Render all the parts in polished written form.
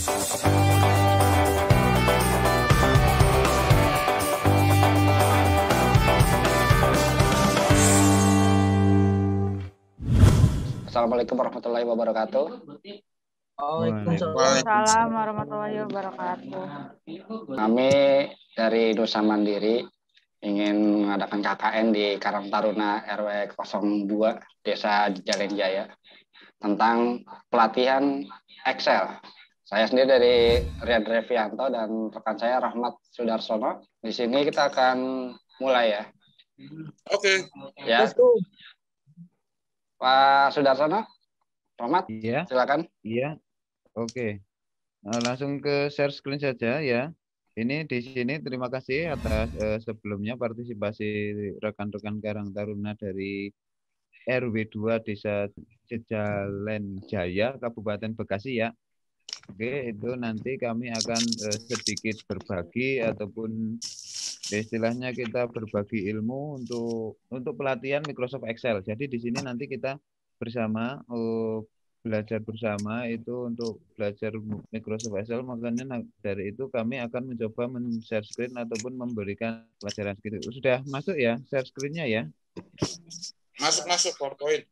Assalamualaikum warahmatullahi wabarakatuh. Waalaikumsalam warahmatullahi wabarakatuh. Kami dari Nusa Mandiri ingin mengadakan KKN di Karang Taruna RW 02 Desa Jalenjaya tentang pelatihan Excel. Saya sendiri dari Rian Revianto dan rekan saya Rahmat Sudarsono. Di sini kita akan mulai ya. Oke. Ya. Pak Sudarsono, Rahmat, iya, silakan. Iya, oke. Nah, langsung ke share screen saja ya. Ini di sini terima kasih atas sebelumnya partisipasi rekan-rekan Karang Taruna dari RW 2 Desa Jalenjaya, Kabupaten Bekasi ya. Oke, itu nanti kami akan sedikit berbagi ataupun istilahnya kita berbagi ilmu untuk pelatihan Microsoft Excel. Jadi di sini nanti kita bersama belajar bersama itu untuk belajar Microsoft Excel. Makanya dari itu kami akan mencoba men-share screen ataupun memberikan pelajaran gitu. Sudah masuk ya share screen-nya ya? Masuk PowerPoint.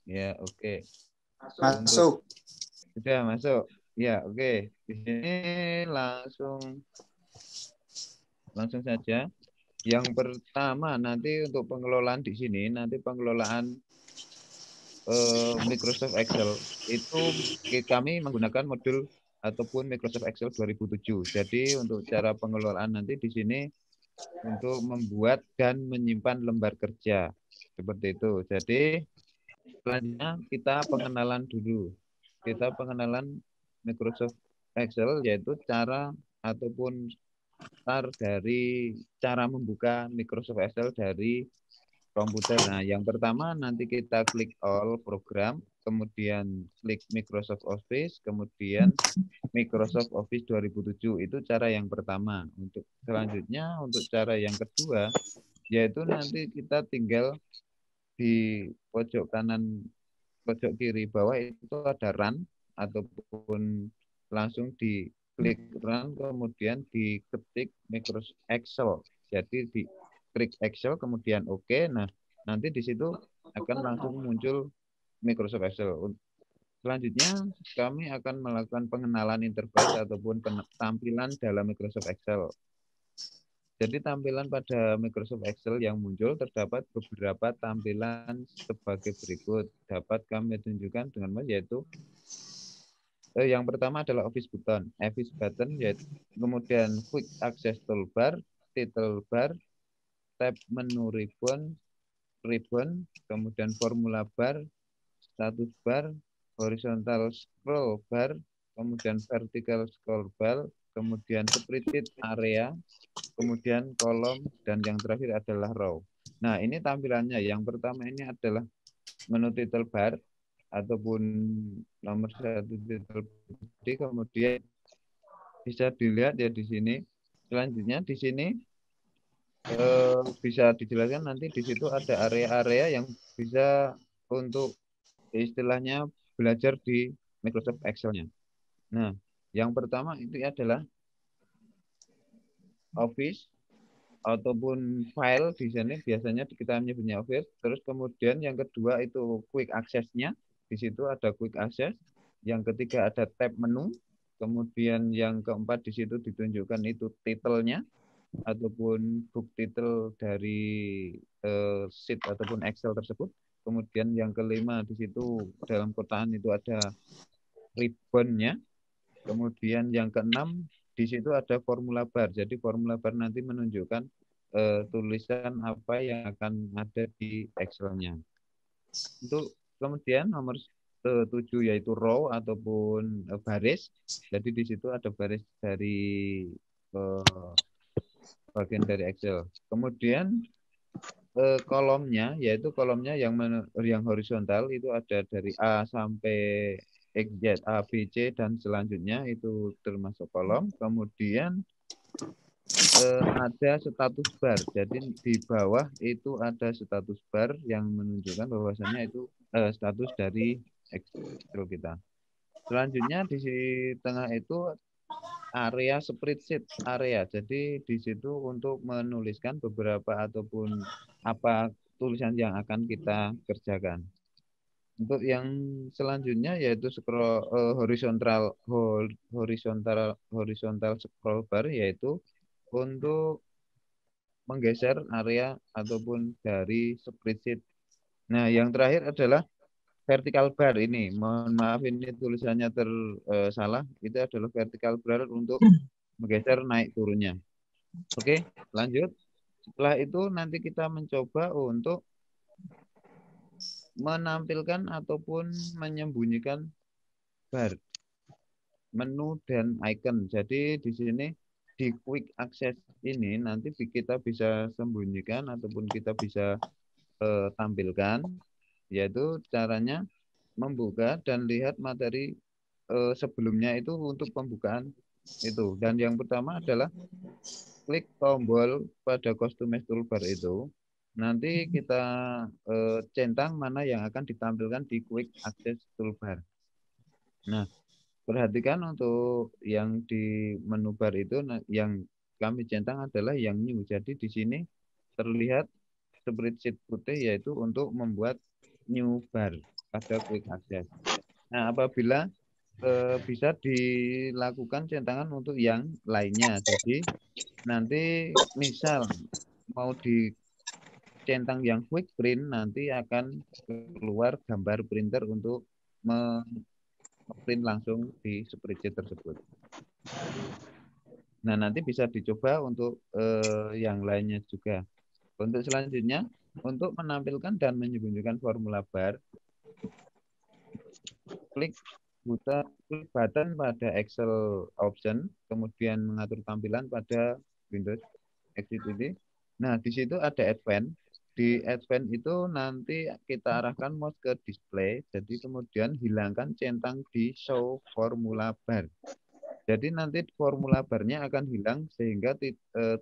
Ya, oke. Masuk. Sudah masuk. Ya, oke. Di sini langsung saja. Yang pertama nanti untuk pengelolaan di sini, nanti pengelolaan Microsoft Excel itu kami menggunakan modul ataupun Microsoft Excel 2007. Jadi untuk cara pengelolaan nanti di sini untuk membuat dan menyimpan lembar kerja seperti itu. Jadi selanjutnya kita pengenalan dulu. Kita pengenalan Microsoft Excel yaitu cara ataupun dari cara membuka Microsoft Excel dari komputer. Nah, yang pertama nanti kita klik all program, kemudian klik Microsoft Office, kemudian Microsoft Office 2007. Itu cara yang pertama. Untuk selanjutnya, untuk cara yang kedua, yaitu nanti kita tinggal di pojok kanan, pojok kiri bawah itu ada run ataupun langsung di klik run kemudian diketik Microsoft Excel. Jadi di klik Excel kemudian oke. Nah, nanti di situ akan langsung muncul Microsoft Excel. Selanjutnya kami akan melakukan pengenalan interface ataupun tampilan dalam Microsoft Excel. Jadi tampilan pada Microsoft Excel yang muncul terdapat beberapa tampilan sebagai berikut. Dapat kami tunjukkan dengan yaitu yang pertama adalah Office button yaitu kemudian Quick Access Toolbar, Title Bar, Tab Menu Ribbon, kemudian Formula Bar, Status Bar, Horizontal Scroll Bar, kemudian Vertical Scroll Bar, kemudian Spreadsheet Area, kemudian kolom, dan yang terakhir adalah row. Nah, ini tampilannya. Yang pertama ini adalah menu title bar ataupun nomor 1 title bar. Kemudian bisa dilihat ya di sini. Selanjutnya di sini bisa dijelaskan nanti di situ ada area-area yang bisa untuk istilahnya belajar di Microsoft Excel-nya. Nah, yang pertama itu adalah Office ataupun file di sini biasanya kita menyebutnya Office. Terus kemudian yang kedua itu Quick Access-nya. Di situ ada Quick Access. Yang ketiga ada tab menu. Kemudian yang keempat di situ ditunjukkan itu title-nya ataupun book title dari sheet ataupun Excel tersebut. Kemudian yang kelima di situ dalam kotaan itu ada ribbon-nya. Kemudian yang keenam di situ ada formula bar. Jadi formula bar nanti menunjukkan tulisan apa yang akan ada di Excel-nya. Untuk kemudian nomor 7 yaitu row ataupun baris. Jadi di situ ada baris dari bagian dari Excel. Kemudian kolomnya yaitu kolomnya yang horizontal itu ada dari A sampai XZ, A, B, C, dan selanjutnya itu termasuk kolom. Kemudian ada status bar. Jadi di bawah itu ada status bar yang menunjukkan bahwasannya itu status dari Excel kita. Selanjutnya di tengah itu area spreadsheet area. Jadi di situ untuk menuliskan beberapa ataupun apa tulisan yang akan kita kerjakan. Untuk yang selanjutnya yaitu horizontal scroll bar, yaitu untuk menggeser area ataupun dari spreadsheet. Nah, yang terakhir adalah vertical bar ini. Mohon maaf ini tulisannya salah. Itu adalah vertical bar untuk menggeser naik turunnya. Oke, lanjut. Setelah itu nanti kita mencoba untuk menampilkan ataupun menyembunyikan bar, menu, dan icon. Jadi di sini di quick access ini nanti kita bisa sembunyikan ataupun kita bisa tampilkan, yaitu caranya membuka dan lihat materi sebelumnya itu untuk pembukaan itu. Dan yang pertama adalah klik tombol pada customize toolbar itu. Nanti kita centang mana yang akan ditampilkan di quick access toolbar. Nah, perhatikan untuk yang di menu bar itu yang kami centang adalah yang new. Jadi di sini terlihat spreadsheet putih, yaitu untuk membuat new bar pada quick access. Nah, apabila bisa dilakukan centangan untuk yang lainnya. Jadi nanti misal mau dicentang yang quick print, nanti akan keluar gambar printer untuk print langsung di spreadsheet tersebut. Nah, nanti bisa dicoba untuk yang lainnya juga. Untuk selanjutnya, untuk menampilkan dan menyembunyikan formula bar, klik button pada Excel option, kemudian mengatur tampilan pada Windows Activity. Nah, di situ ada Advanced. Di Advanced itu nanti kita arahkan mouse ke display, jadi kemudian hilangkan centang di show formula bar. Jadi nanti formula barnya akan hilang sehingga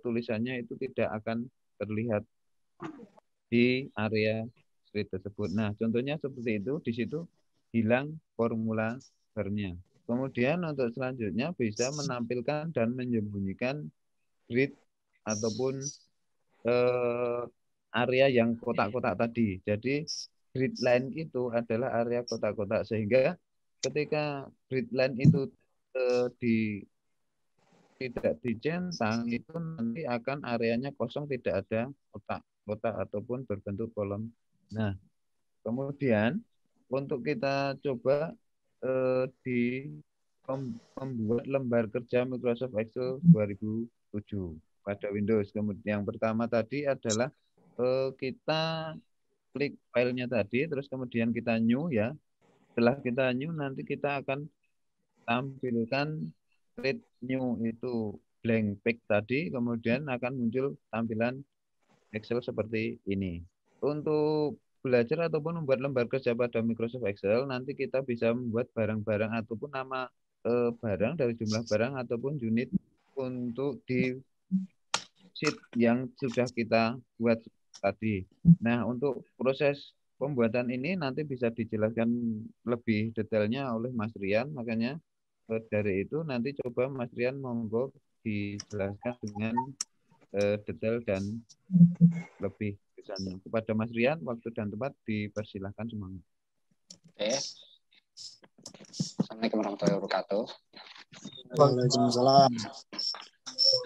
tulisannya itu tidak akan terlihat di area spreadsheet tersebut. Nah, contohnya seperti itu, di situ hilang formula barnya. Kemudian untuk selanjutnya bisa menampilkan dan menyembunyikan grid ataupun area yang kotak-kotak tadi. Jadi grid line itu adalah area kotak-kotak, sehingga ketika grid line itu tidak dicentang, itu nanti akan areanya kosong, tidak ada kotak-kotak ataupun berbentuk kolom. Nah, kemudian untuk kita coba di membuat lembar kerja Microsoft Excel 2007 pada Windows. Kemudian yang pertama tadi adalah kita klik filenya tadi, terus kemudian kita new ya. Setelah kita new, nanti kita akan tampilkan create new, itu blank page tadi, kemudian akan muncul tampilan Excel seperti ini. Untuk belajar ataupun membuat lembar kerja pada Microsoft Excel, nanti kita bisa membuat barang-barang ataupun nama barang dari jumlah barang ataupun unit untuk di sheet yang sudah kita buat tadi. Nah, untuk proses pembuatan ini nanti bisa dijelaskan lebih detailnya oleh Mas Rian, makanya dari itu nanti coba Mas Rian monggo dijelaskan dengan detail dan lebih misalnya. Kepada Mas Rian, waktu dan tempat dipersilahkan semuanya. Oke. Assalamualaikum warahmatullahi wabarakatuh. Waalaikumsalam.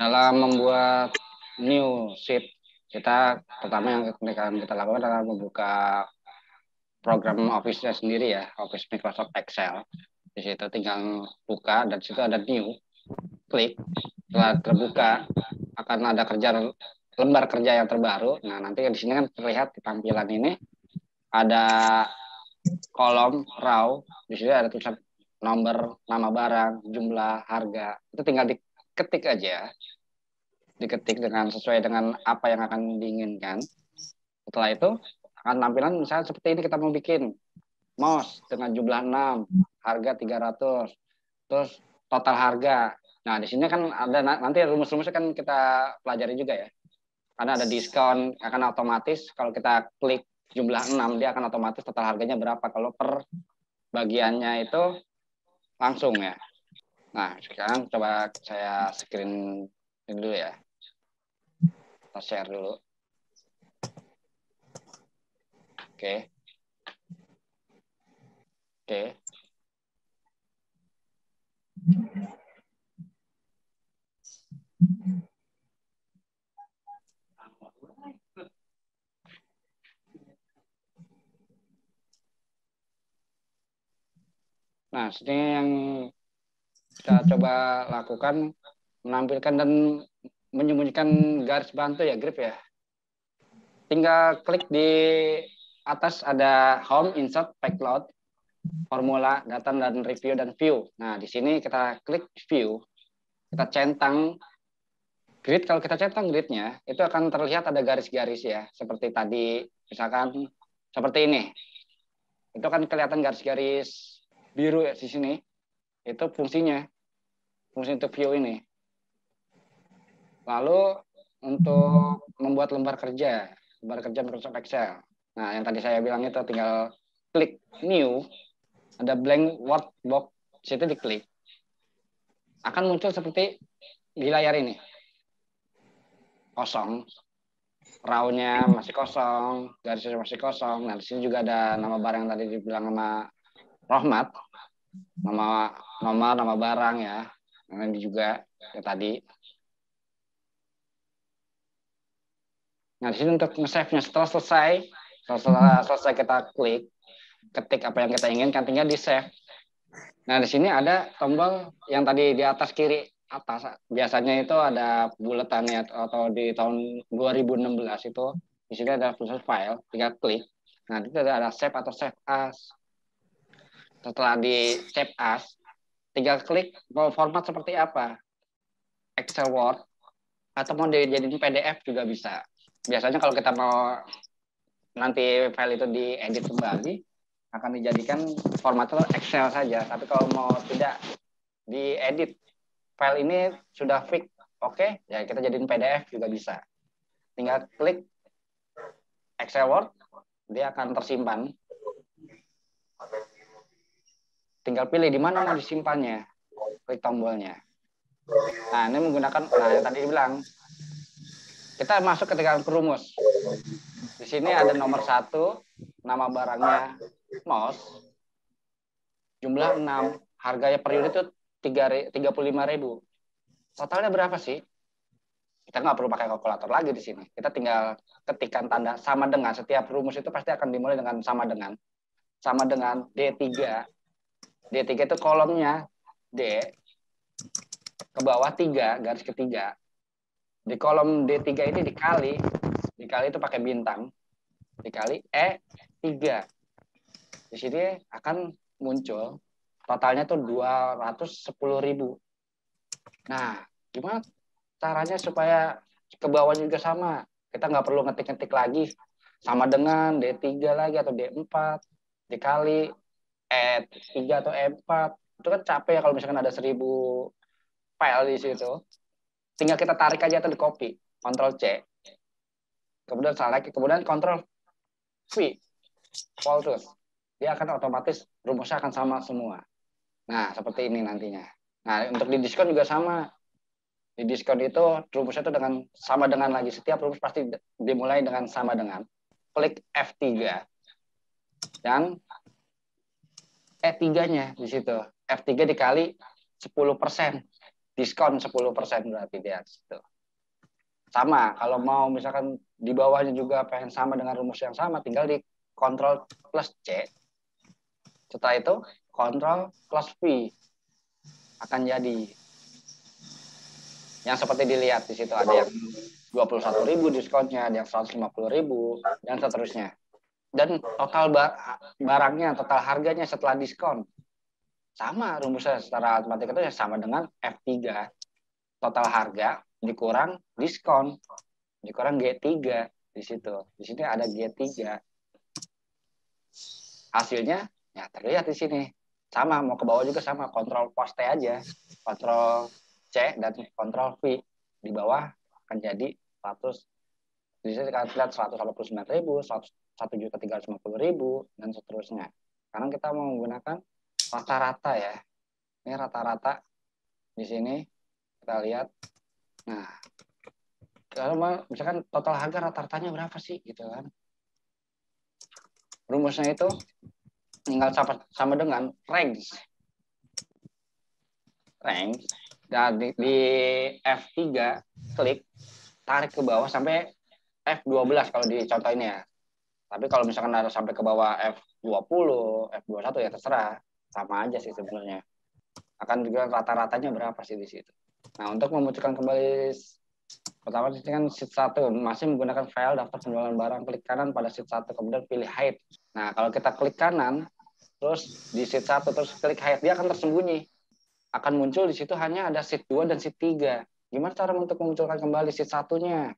Dalam membuat new sheet, kita pertama yang kita lakukan adalah membuka program Office-nya sendiri ya, Office Microsoft Excel. Di situ tinggal buka dan di situ ada new, klik. Setelah terbuka akan ada lembar kerja yang terbaru. Nah, nanti di sini kan terlihat di tampilan ini ada kolom raw, di sini ada tulisan nomor, nama barang, jumlah, harga. Itu tinggal diketik aja. Diketik sesuai dengan apa yang akan diinginkan. Setelah itu akan tampilan misalnya seperti ini, kita mau bikin mouse dengan jumlah 6, harga 300, terus total harga. Nah, di sini kan ada nanti rumus-rumusnya kan kita pelajari juga ya. Karena ada diskon, akan otomatis kalau kita klik jumlah 6, dia akan otomatis total harganya berapa. Kalau per bagiannya itu langsung ya. Nah, sekarang coba saya screen ini dulu ya. Kita share dulu. Oke. Oke. Nah, sini yang kita coba lakukan menampilkan dan menyembunyikan garis bantu ya, grip ya. Tinggal klik di atas ada home, insert, backload, formula, data dan review dan view. Nah, di sini kita klik view, kita centang grid. Kalau kita centang gridnya, itu akan terlihat ada garis-garis ya, seperti tadi, misalkan seperti ini. Itu kan kelihatan garis-garis biru ya di sini. Itu fungsinya, fungsi untuk view ini. Lalu untuk membuat lembar kerja Microsoft Excel. Nah, yang tadi saya bilang itu tinggal klik new, ada blank workbox, situ diklik. Akan muncul seperti di layar ini. Kosong. Raw-nya masih kosong, garisnya masih kosong. Nah, di sini juga ada nama barang yang tadi dibilang sama Rohmat. Nama nomor, nama barang ya. Nah, ini juga ya tadi. Nah, di sini untuk nge-save-nya setelah selesai kita klik, ketik apa yang kita inginkan, tinggal di save. Nah, di sini ada tombol yang tadi di atas kiri atas. Biasanya itu ada buletannya atau di tahun 2016 itu di sini ada tulisan file, tinggal klik. Nah, itu ada save atau save as. Setelah di save as, tinggal klik mau format seperti apa. Excel, Word, atau mau dijadiin PDF juga bisa. Biasanya kalau kita mau nanti file itu diedit kembali, akan dijadikan formatnya Excel saja. Tapi kalau mau tidak diedit, file ini sudah fix, oke, ya kita jadiin PDF juga bisa. Tinggal klik Excel Word, dia akan tersimpan. Tinggal pilih di mana mau disimpannya, klik tombolnya. Nah, ini menggunakan, nah yang tadi dibilang, kita masuk ke dalam perumus. Di sini ada nomor 1, nama barangnya mouse, jumlah 6, harganya per unit itu 35.000. Totalnya berapa sih? Kita nggak perlu pakai kalkulator lagi di sini. Kita tinggal ketikkan tanda sama dengan. Setiap rumus itu pasti akan dimulai dengan sama dengan. Sama dengan D3. D3 itu kolomnya D, ke bawah 3, garis ketiga. Di kolom D3 ini dikali itu pakai bintang, dikali E3. Di sini akan muncul totalnya tuh 210.000. Nah, gimana caranya supaya ke bawah juga sama? Kita nggak perlu ngetik-ngetik lagi. Sama dengan D3 lagi atau D4 dikali E3 atau E4. Itu kan capek ya kalau misalkan ada 1.000 file di situ. Tinggal kita tarik aja atau di copy, Ctrl C. Kemudian select, kemudian Ctrl V, Ctrl terus. Dia akan otomatis rumusnya akan sama semua. Nah, seperti ini nantinya. Nah, untuk di diskon juga sama. Di diskon itu rumusnya itu dengan sama dengan lagi. Setiap rumus pasti dimulai dengan sama dengan. Klik F3 dan E3-nya di situ. F3 dikali 10%. Diskon 10% berarti dia di situ. Sama, kalau mau misalkan di bawahnya juga pengen sama dengan rumus yang sama, tinggal di Ctrl plus C. Setelah itu Ctrl plus V akan jadi. Yang seperti dilihat di situ ada yang 21.000 diskonnya, ada yang 150.000 dan seterusnya. Dan total barangnya, total harganya setelah diskon sama rumusnya secara matematika itu sama dengan F3. Total harga dikurang diskon, dikurang G3 di situ. Di sini ada G3. Hasilnya ya terlihat di sini. Sama, mau ke bawah juga sama, Ctrl poste aja. Ctrl C dan Ctrl V. Di bawah akan jadi 100. Di sini kita lihat 189.000, 1.350.000 dan seterusnya. Sekarang kita mau menggunakan rata-rata ya. Ini rata-rata di sini kita lihat. Nah, kalau misalkan total harga rata-ratanya berapa sih gitu kan? Rumusnya itu tinggal sama dengan range. Dan di F3 klik tarik ke bawah sampai F12 kalau di contoh ini ya. Tapi kalau misalkan harus sampai ke bawah F20, F21 ya terserah. Sama aja sih sebenarnya. Akan juga rata-ratanya berapa sih di situ. Nah, untuk memunculkan kembali pertama di sini kan sheet 1 masih menggunakan file daftar penjualan barang, klik kanan pada sheet 1 kemudian pilih hide. Nah, kalau kita klik kanan terus di sheet 1 terus klik hide, dia akan tersembunyi. Akan muncul di situ hanya ada sheet 2 dan sheet 3. Gimana cara untuk memunculkan kembali sheet 1-nya?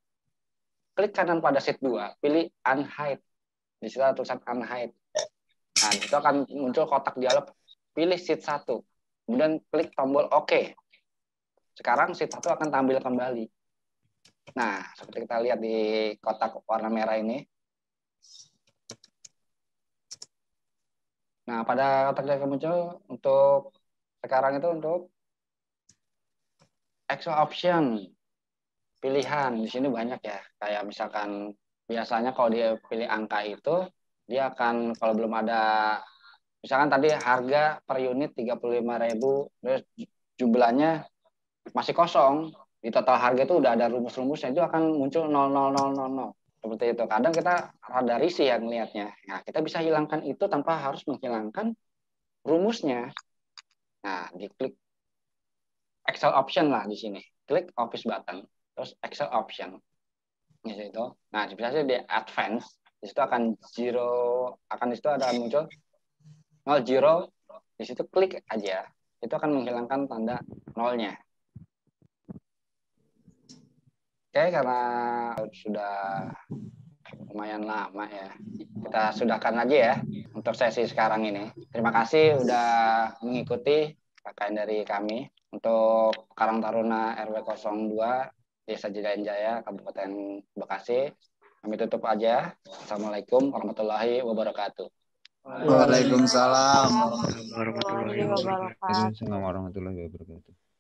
Klik kanan pada sheet 2, pilih unhide. Di situ ada tulisan unhide. Nah, itu akan muncul kotak dialog. Pilih sheet 1. Kemudian klik tombol OK. Sekarang sheet 1 akan tampil kembali. Nah, seperti kita lihat di kotak warna merah ini. Nah, pada kotak yang muncul untuk sekarang itu untuk Excel option. Pilihan di sini banyak ya. Kayak misalkan biasanya kalau dia pilih angka itu, dia akan kalau belum ada misalkan tadi harga per unit 35.000, terus jumlahnya masih kosong, di total harga itu udah ada rumus-rumusnya, itu akan muncul 00000. Seperti itu. Kadang kita rada risih ya ngelihatnya. Nah, kita bisa hilangkan itu tanpa harus menghilangkan rumusnya. Nah, diklik Excel option lah di sini. Klik Office button, terus Excel option. Di situ. Nah, biasanya di advance, di situ akan di situ ada muncul 00. Di situ klik aja. Itu akan menghilangkan tanda nolnya. Oke, karena sudah lumayan lama ya. Kita sudahkan aja ya untuk sesi sekarang ini. Terima kasih udah mengikuti KKN dari kami untuk Karang Taruna RW 02 Desa Jedayan Jaya, Kabupaten Bekasi. Kami tutup aja. Assalamualaikum warahmatullahi wabarakatuh. Waalaikumsalam. Warahmatullahi wabarakatuh. Waalaikumsalam warahmatullahi wabarakatuh.